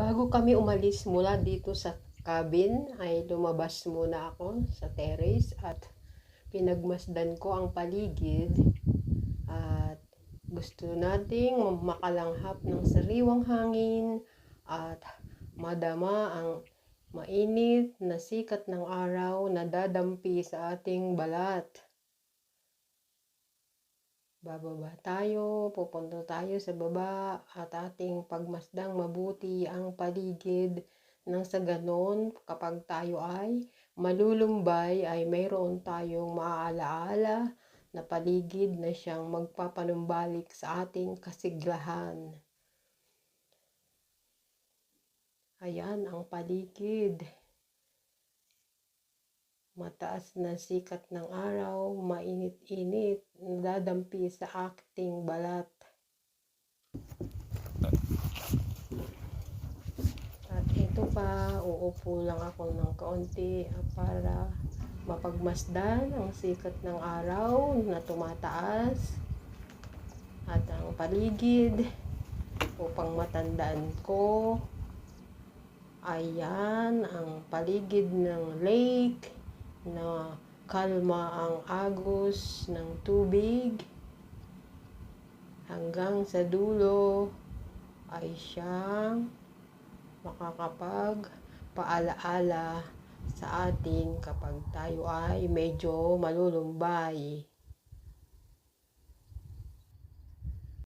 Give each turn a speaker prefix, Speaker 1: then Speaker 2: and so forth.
Speaker 1: Bago kami umalis mula dito sa cabin ay lumabas muna ako sa terrace at pinagmasdan ko ang paligid at gusto nating makalanghap ng sariwang hangin at madama ang mainit na sikat ng araw na dadampi sa ating balat. Bababa tayo, pupunta tayo sa baba at ating pagmasdang mabuti ang paligid nang sa ganon kapag tayo ay malulumbay ay mayroon tayong maaalaala na paligid na siyang magpapanumbalik sa ating kasiglahan. Ayan ang paligid. Mataas na sikat ng araw, mainit-init, nadadampi sa ating balat. At ito pa, uupo lang ako ng kaunti para mapagmasdan ang sikat ng araw na tumataas at ang paligid upang matandaan ko. Ayan ang paligid ng lake na kalma ang agos ng tubig hanggang sa dulo ay siyang makakapagpaalaala sa atin kapag tayo ay medyo malulumbay.